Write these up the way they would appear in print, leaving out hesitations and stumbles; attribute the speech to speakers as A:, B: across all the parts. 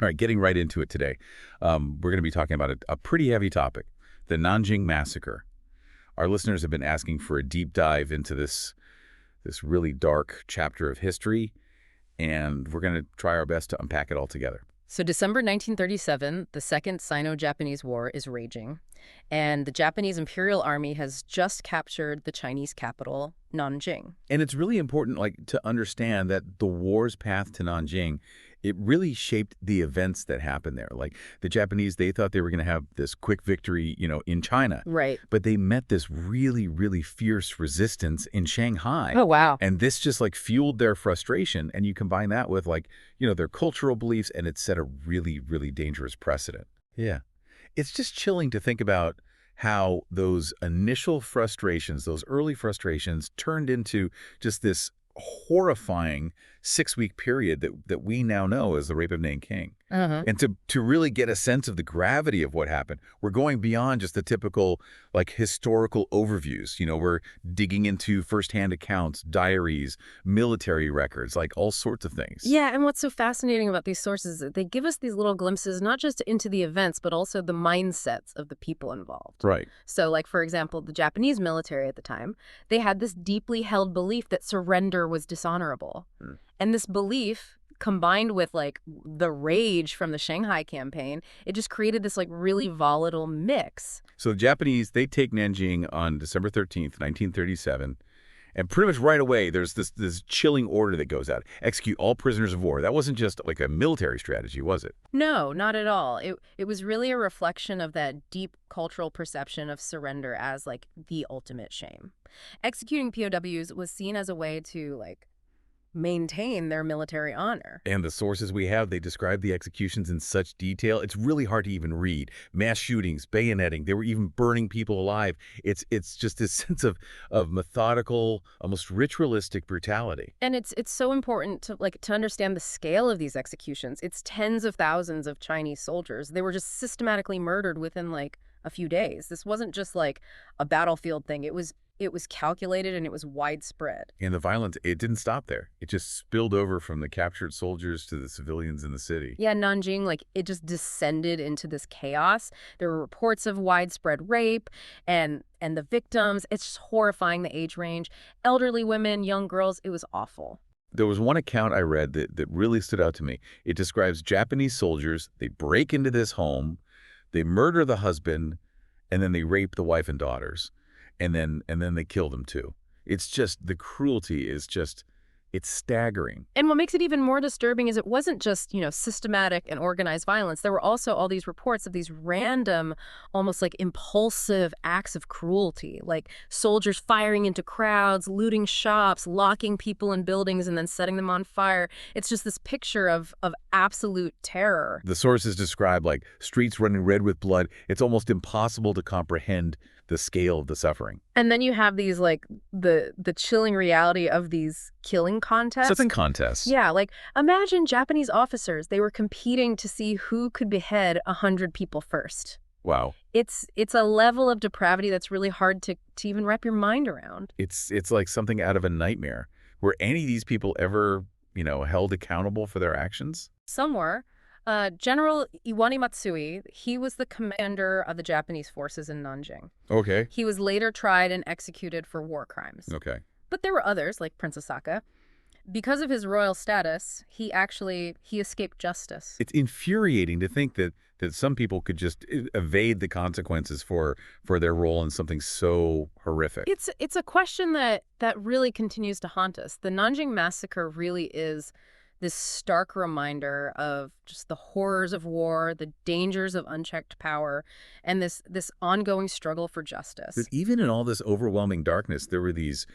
A: All right, getting right into it today. We're going to be talking about a pretty heavy topic, the Nanjing Massacre. Our listeners have been asking for a deep dive into this really dark chapter of history, and we're going to try our best to unpack it all together.
B: So December 1937, the Second Sino-Japanese War is raging, and the Japanese Imperial Army has just captured the Chinese capital, Nanjing.
A: And it's really important, to understand that the war's path to Nanjing, it really shaped the events that happened there. Like, the Japanese, they thought they were going to have this quick victory, in China.
B: Right.
A: But they met this really, really fierce resistance in Shanghai.
B: Oh, wow.
A: And this just, fueled their frustration. And you combine that with, their cultural beliefs, and it set a really, really dangerous precedent. Yeah. It's just chilling to think about how those initial frustrations, those early frustrations, turned into just this horrifying 6-week period that we now know as the Rape of Nanking. And to really get a sense of the gravity of what happened, we're going beyond just the typical historical overviews. We're digging into firsthand accounts, diaries, military records, all sorts of things.
B: Yeah, and what's so fascinating about these sources is that they give us these little glimpses, not just into the events, but also the mindsets of the people involved.
A: Right.
B: So, for example, the Japanese military at the time, they had this deeply held belief that surrender was dishonorable. And this belief, combined with the rage from the Shanghai campaign, it just created this really volatile mix.
A: So the Japanese, they take Nanjing on December 13th, 1937. And pretty much right away, there's this chilling order that goes out. Execute all prisoners of war. That wasn't just a military strategy, was it?
B: No, not at all. It was really a reflection of that deep cultural perception of surrender as the ultimate shame. Executing POWs was seen as a way to maintain their military honor.
A: And the sources we have, they describe the executions in such detail, it's really hard to even read. Mass shootings, bayoneting, they were even burning people alive. It's just this sense of methodical, almost ritualistic brutality.
B: And it's so important to understand the scale of these executions. It's tens of thousands of Chinese soldiers. They were just systematically murdered within a few days. This wasn't just a battlefield thing. It was calculated and it was widespread.
A: And the violence, it didn't stop there. It just spilled over from the captured soldiers to the civilians in the city.
B: Yeah, Nanjing, it just descended into this chaos. There were reports of widespread rape and the victims. It's just horrifying, the age range. Elderly women, young girls, it was awful.
A: There was one account I read that really stood out to me. It describes Japanese soldiers. They break into this home, they murder the husband, and then they rape the wife and daughters. And then they kill them too. It's just, the cruelty is just, it's staggering.
B: And what makes it even more disturbing is it wasn't just, systematic and organized violence. There were also all these reports of these random, almost impulsive acts of cruelty, like soldiers firing into crowds, looting shops, locking people in buildings, and then setting them on fire. It's just this picture of absolute terror.
A: The sources describe streets running red with blood. It's almost impossible to comprehend the scale of the suffering.
B: And then you have these the chilling reality of these killing contests.
A: Something contests.
B: Yeah, imagine Japanese officers. They were competing to see who could behead 100 people first.
A: Wow.
B: It's a level of depravity that's really hard to even wrap your mind around.
A: It's like something out of a nightmare. Were any of these people ever, held accountable for their actions?
B: Some were. General Iwani Matsui, he was the commander of the Japanese forces in Nanjing.
A: Okay.
B: He was later tried and executed for war crimes.
A: Okay.
B: But there were others, like Prince Asaka. Because of his royal status, he escaped justice.
A: It's infuriating to think that some people could just evade the consequences for their role in something so horrific.
B: It's a question that really continues to haunt us. The Nanjing massacre really is this stark reminder of just the horrors of war, the dangers of unchecked power, and this ongoing struggle for justice.
A: But even in all this overwhelming darkness, there were these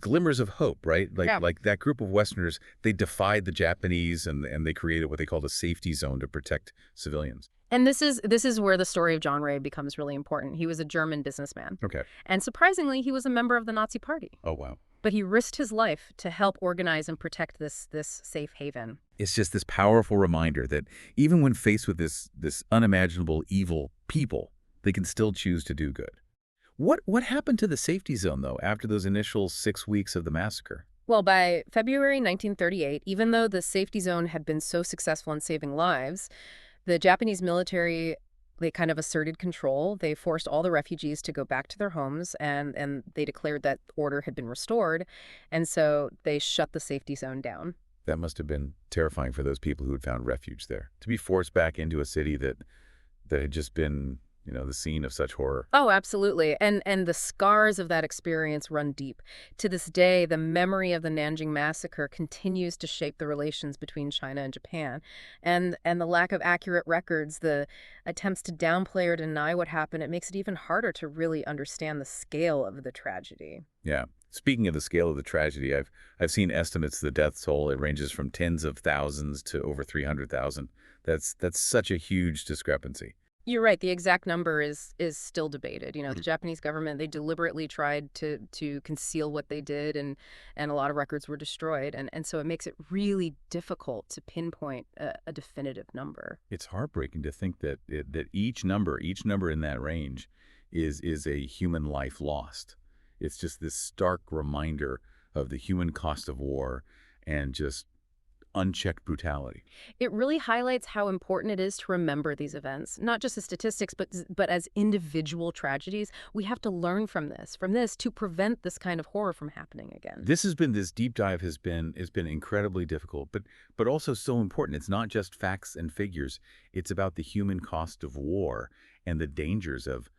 A: glimmers of hope, right? Like that group of Westerners, they defied the Japanese and they created what they called a safety zone to protect civilians.
B: And this is where the story of John Ray becomes really important. He was a German businessman.
A: Okay.
B: And surprisingly, he was a member of the Nazi Party.
A: Oh, wow.
B: But he risked his life to help organize and protect this safe haven.
A: It's just this powerful reminder that even when faced with this unimaginable evil people, they can still choose to do good. What happened to the safety zone, though, after those initial 6 weeks of the massacre?
B: Well, by February 1938, even though the safety zone had been so successful in saving lives, the Japanese military, they kind of asserted control. They forced all the refugees to go back to their homes, and they declared that order had been restored. And so they shut the safety zone down.
A: That must have been terrifying for those people who had found refuge there. To be forced back into a city that had just been, the scene of such horror.
B: Oh, absolutely. And the scars of that experience run deep. To this day, the memory of the Nanjing massacre continues to shape the relations between China and Japan. And the lack of accurate records, the attempts to downplay or deny what happened, it makes it even harder to really understand the scale of the tragedy.
A: Yeah. Speaking of the scale of the tragedy, I've seen estimates of the death toll. It ranges from tens of thousands to over 300,000. That's such a huge discrepancy.
B: You're right. The exact number is still debated. The Japanese government, they deliberately tried to conceal what they did, and a lot of records were destroyed. And so it makes it really difficult to pinpoint a definitive number.
A: It's heartbreaking to think that each number in that range is a human life lost. It's just this stark reminder of the human cost of war and just unchecked brutality.
B: It really highlights how important it is to remember these events, not just as statistics, but as individual tragedies. We have to learn from this to prevent this kind of horror from happening again.
A: This deep dive has been incredibly difficult, but also so important. It's not just facts and figures. It's about the human cost of war and the dangers of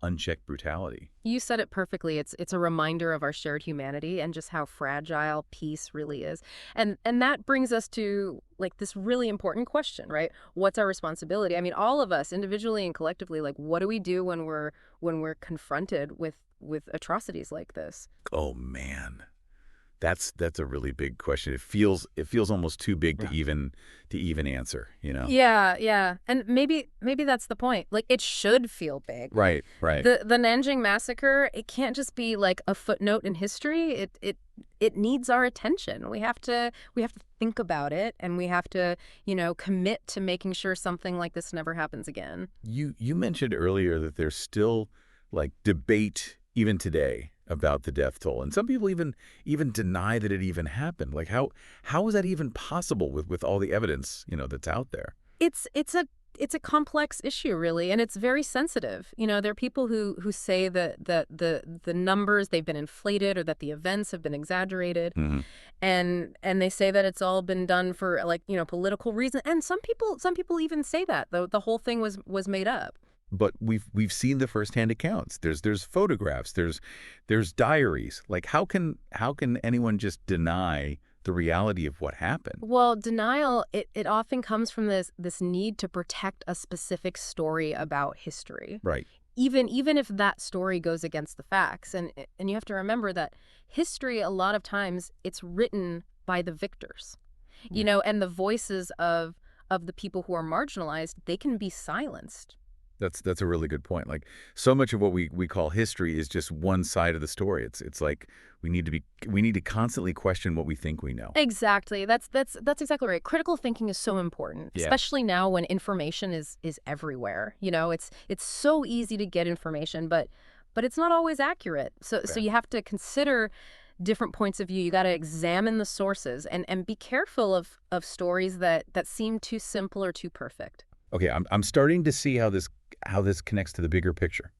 A: unchecked brutality.
B: You said it perfectly. It's a reminder of our shared humanity and just how fragile peace really is. And that brings us to like this really important question, right? What's our responsibility? I mean, all of us individually and collectively, like what do we do when we're confronted with atrocities like this?
A: Oh man. That's a really big question. It feels almost too big to even answer, you know?
B: Yeah, yeah. And maybe that's the point. Like it should feel big.
A: Right, right.
B: The Nanjing massacre, it can't just be like a footnote in history. It needs our attention. We have to think about it, and we have to, commit to making sure something like this never happens again.
A: You mentioned earlier that there's still like debate even today about the death toll, and some people even deny that it even happened. Like how is that even possible with all the evidence, that's out there?
B: It's a complex issue, really, and it's very sensitive. There are people who say that the numbers, they've been inflated, or that the events have been exaggerated,
A: Hmm.
B: and they say that it's all been done for like political reasons. And some people even say that the whole thing was made up.
A: But we've seen the firsthand accounts. There's photographs. There's diaries. Like how can anyone just deny the reality of what happened?
B: Well, denial, it often comes from this need to protect a specific story about history.
A: Right.
B: Even if that story goes against the facts. And you have to remember that history, a lot of times, it's written by the victors.
A: Yeah.
B: And the voices of the people who are marginalized, they can be silenced.
A: That's a really good point. Like so much of what we call history is just one side of the story. It's like we need to constantly question what we think we know.
B: Exactly. That's exactly right. Critical thinking is so important,
A: Yeah.
B: especially now when information is everywhere. It's so easy to get information, but it's not always accurate. So
A: Yeah.
B: you have to consider different points of view. You got to examine the sources and be careful of stories that seem too simple or too perfect.
A: Okay, I'm starting to see how this connects to the bigger picture.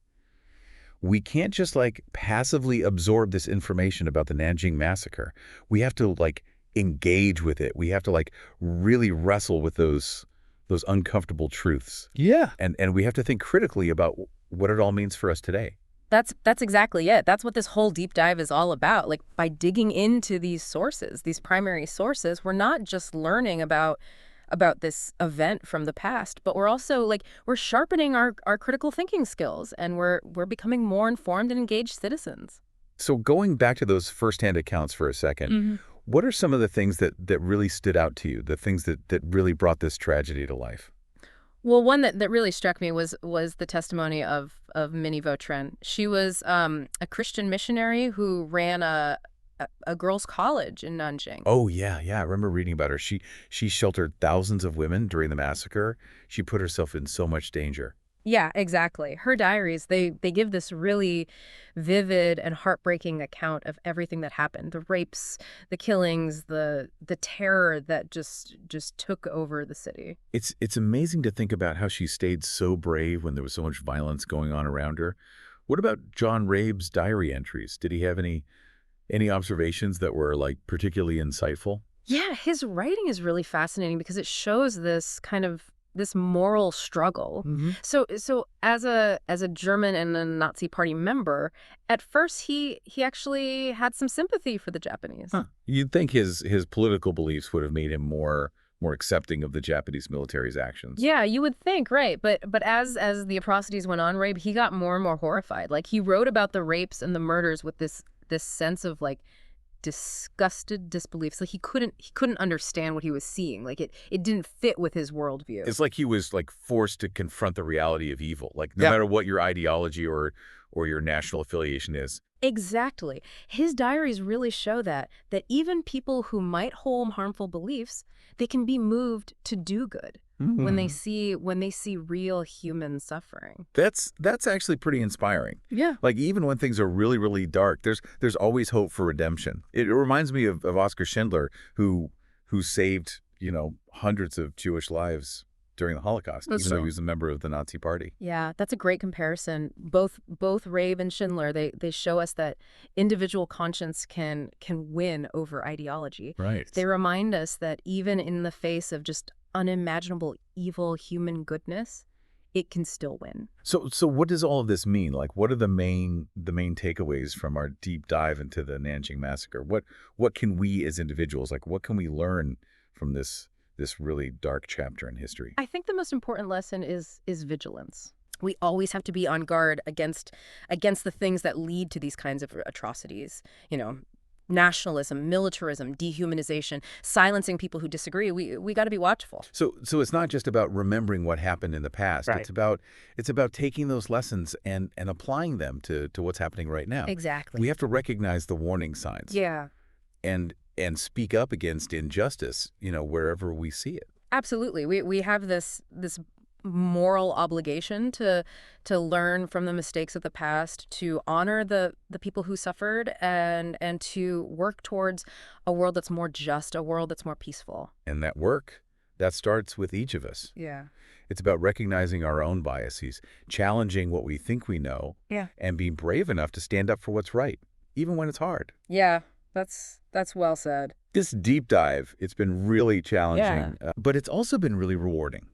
A: We can't just like passively absorb this information about the Nanjing massacre. We have to like engage with it. We have to like really wrestle with those uncomfortable truths.
B: Yeah.
A: And we have to think critically about what it all means for us today.
B: That's exactly it. That's what this whole deep dive is all about. Like by digging into these sources, these primary sources, we're not just learning about this event from the past, but we're also like we're sharpening our critical thinking skills, and we're becoming more informed and engaged citizens.
A: So going back to those firsthand accounts for a second, what are some of the things that really stood out to you, the things that really brought this tragedy to life?
B: Well, one that really struck me was the testimony of Minnie Vautrin. She was a Christian missionary who ran a girls' college in Nanjing.
A: Oh, yeah, yeah. I remember reading about her. She sheltered thousands of women during the massacre. She put herself in so much danger.
B: Yeah, exactly. Her diaries, they give this really vivid and heartbreaking account of everything that happened. The rapes, the killings, the terror that just took over the city.
A: It's amazing to think about how she stayed so brave when there was so much violence going on around her. What about John Rabe's diary entries? Did he have any observations that were like particularly insightful?
B: Yeah, his writing is really fascinating because it shows this moral struggle.
A: Hmm.
B: So as a German and a Nazi party member, at first he actually had some sympathy for the Japanese.
A: Huh. You'd think his political beliefs would have made him more accepting of the Japanese military's actions.
B: Yeah, you would think, right? But as the atrocities went on, Rabe, he got more and more horrified. Like he wrote about the rapes and the murders with this sense of like disgusted disbelief. So he couldn't understand what he was seeing. Like it didn't fit with his worldview.
A: It's like he was like forced to confront the reality of evil. Like no
B: Yep.
A: matter what your ideology or your national affiliation is.
B: Exactly. His diaries really show that even people who might hold harmful beliefs, they can be moved to do good when they
A: Mhm.
B: see real human suffering.
A: That's actually pretty inspiring.
B: Yeah.
A: Like even when things are really, really dark, there's always hope for redemption. It reminds me of Oskar Schindler, who saved, hundreds of Jewish lives during the Holocaust,
B: That's
A: even though he
B: true.
A: was a member of the Nazi Party.
B: Yeah, that's a great comparison. Both Rabe and Schindler, they show us that individual conscience can win over ideology.
A: Right.
B: They remind us that even in the face of just unimaginable evil human goodness, it can still win.
A: So what does all of this mean? Like, what are the main takeaways from our deep dive into the Nanjing massacre? What can we as individuals, like, what can we learn from this really dark chapter in history?
B: I think the most important lesson is vigilance. We always have to be on guard against the things that lead to these kinds of atrocities. You know, nationalism, militarism, dehumanization, silencing people who disagree. We got to be watchful.
A: So it's not just about remembering what happened in the past.
B: Right.
A: It's about taking those lessons and applying them to what's happening right now.
B: Exactly.
A: We have to recognize the warning signs
B: Yeah.
A: and speak up against injustice, wherever we see it.
B: Absolutely. We have this moral obligation to learn from the mistakes of the past, to honor the people who suffered, and to work towards a world that's more just, a world that's more peaceful.
A: And that starts with each of us.
B: Yeah.
A: It's about recognizing our own biases, challenging what we think we know,
B: Yeah.
A: and being brave enough to stand up for what's right, even when it's hard.
B: Yeah. That's well said.
A: This deep dive, it's been really
B: Yeah.
A: challenging, but it's also been really rewarding.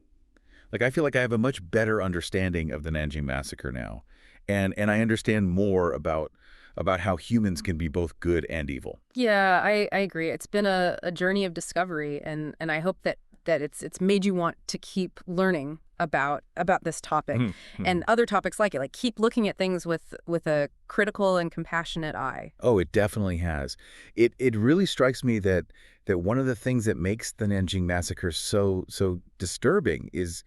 A: Like, I feel like I have a much better understanding of the Nanjing Massacre now, and I understand more about how humans can be both good and evil.
B: Yeah, I agree. It's been a journey of discovery, and I hope that it's made you want to keep learning about this topic
A: Mhm.
B: and other topics like it. Like keep looking at things with a critical and compassionate eye.
A: Oh, it definitely has. It really strikes me that one of the things that makes the Nanjing Massacre so disturbing is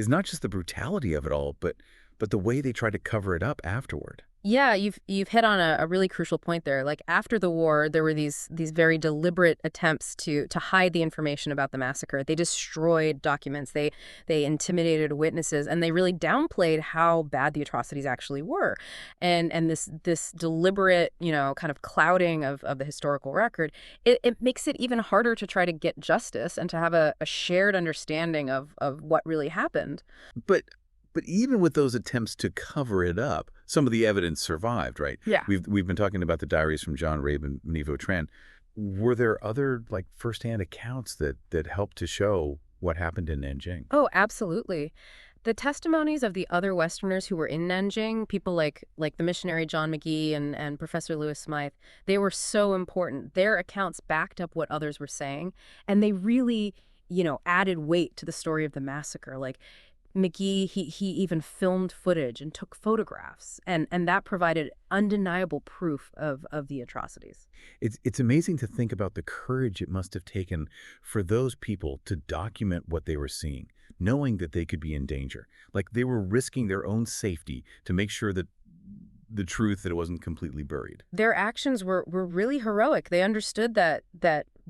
A: not just the brutality of it all, but the way they try to cover it up afterward.
B: Yeah, you've hit on a really crucial point there. Like after the war, there were these very deliberate attempts to hide the information about the massacre. They destroyed documents, they intimidated witnesses, and they really downplayed how bad the atrocities actually were. And this deliberate, kind of clouding of the historical record, it makes it even harder to try to get justice and to have a shared understanding of what really happened.
A: But but even with those attempts to cover it up, some of the evidence survived, right?
B: Yeah.
A: We've been talking about the diaries from John Rabe and Manivo Tran. Were there other like firsthand accounts that helped to show what happened in Nanjing?
B: Oh, absolutely. The testimonies of the other Westerners who were in Nanjing, people like the missionary John McGee and Professor Lewis Smythe, they were so important. Their accounts backed up what others were saying, and they really, added weight to the story of the massacre. Like McGee, he even filmed footage and took photographs, and that provided undeniable proof of the atrocities.
A: It's amazing to think about the courage it must have taken for those people to document what they were seeing, knowing that they could be in danger. Like they were risking their own safety to make sure that the truth that it wasn't completely buried.
B: Their actions were really heroic. They understood that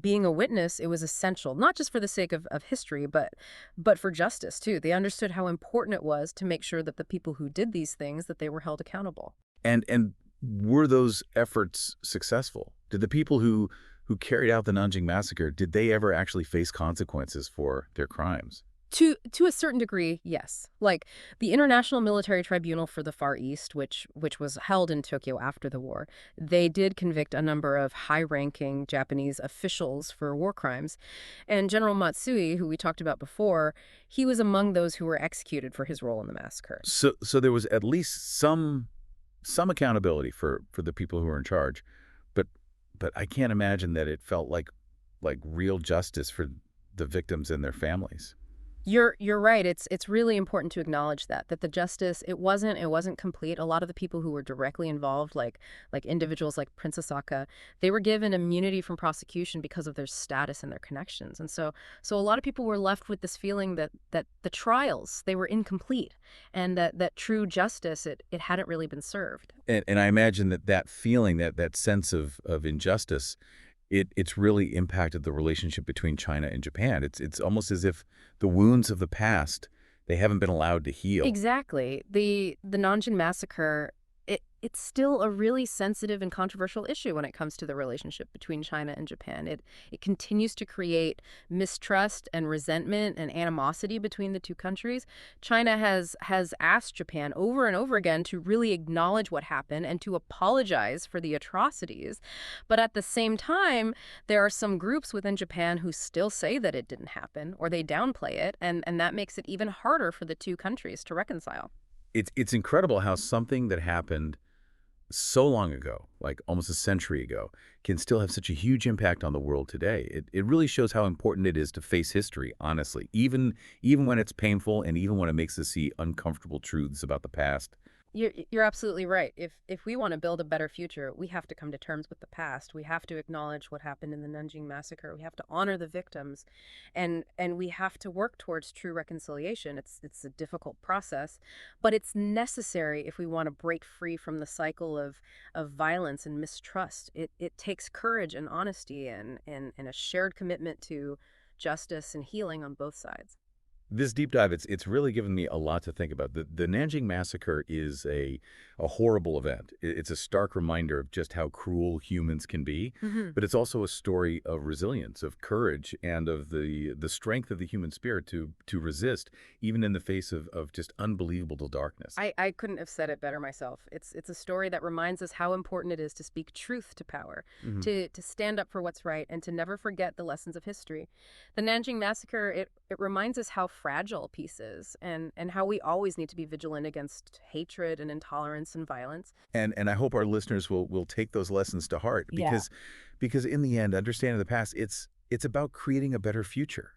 B: being a witness, it was essential, not just for the sake of history, but for justice, too. They understood how important it was to make sure that the people who did these things, that they were held accountable.
A: And were those efforts successful? Did the people who carried out the Nanjing massacre, did they ever actually face consequences for their crimes?
B: To a certain degree, yes. Like the International Military Tribunal for the Far East, which was held in Tokyo after the war, they did convict a number of high-ranking Japanese officials for war crimes. And General Matsui, who we talked about before, he was among those who were executed for his role in the massacre.
A: So there was at least some accountability for the people who were in charge, but I can't imagine that it felt like real justice for the victims and their families.
B: You're right. It's really important to acknowledge that the justice, it wasn't complete. A lot of the people who were directly involved, like individuals like Princess Aka, they were given immunity from prosecution because of their status and their connections. And so a lot of people were left with this feeling that the trials, they were incomplete, and that true justice, it hadn't really been served.
A: And I imagine that feeling, that sense of injustice, it's really impacted the relationship between China and Japan. It's almost as if the wounds of the past, they haven't been allowed to heal.
B: Exactly. The Nanjing massacre, it's still a really sensitive and controversial issue when it comes to the relationship between China and Japan. It continues to create mistrust and resentment and animosity between the two countries. China has asked Japan over and over again to really acknowledge what happened and to apologize for the atrocities. But at the same time, there are some groups within Japan who still say that it didn't happen or they downplay it, and that makes it even harder for the two countries to reconcile.
A: It's incredible how something that happened so long ago, like almost a century ago, can still have such a huge impact on the world today. It really shows how important it is to face history, honestly, even when it's painful and even when it makes us see uncomfortable truths about the past.
B: You're absolutely right. If we want to build a better future, we have to come to terms with the past. We have to acknowledge what happened in the Nanjing massacre. We have to honor the victims, and we have to work towards true reconciliation. It's a difficult process, but it's necessary if we want to break free from the cycle of violence and mistrust. It takes courage and honesty and a shared commitment to justice and healing on both sides.
A: This deep dive, it's really given me a lot to think about. The Nanjing massacre is a horrible event. It's a stark reminder of just how cruel humans can be,
B: Hmm.
A: but it's also a story of resilience, of courage, and of the strength of the human spirit to resist, even in the face of just unbelievable darkness.
B: I couldn't have said it better myself. It's a story that reminds us how important it is to speak truth to power,
A: Mhm.
B: to stand up for what's right, and to never forget the lessons of history. The Nanjing massacre, it reminds us how fragile peace is, and how we always need to be vigilant against hatred and intolerance and violence.
A: And I hope our listeners will take those lessons to heart
B: Yeah.
A: because in the end, understanding the past, it's about creating a better future.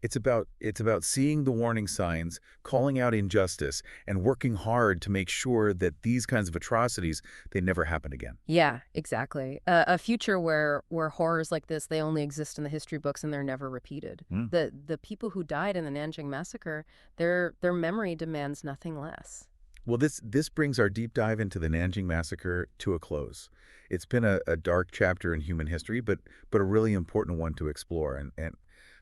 A: It's about seeing the warning signs, calling out injustice, and working hard to make sure that these kinds of atrocities, they never happen again.
B: Yeah, exactly. A future where horrors like this, they only exist in the history books and they're never repeated.
A: Mm.
B: The people who died in the Nanjing massacre, their memory demands nothing less.
A: Well, this brings our deep dive into the Nanjing massacre to a close. It's been a dark chapter in human history, but a really important one to explore. And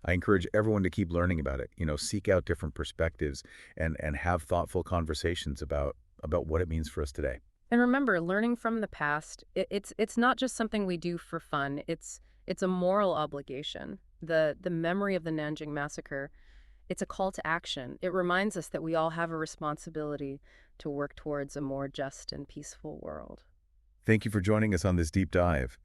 A: I encourage everyone to keep learning about it. Seek out different perspectives and have thoughtful conversations about what it means for us today.
B: And remember, learning from the past, it's not just something we do for fun. It's a moral obligation. The memory of the Nanjing massacre, it's a call to action. It reminds us that we all have a responsibility to work towards a more just and peaceful world.
A: Thank you for joining us on this deep dive.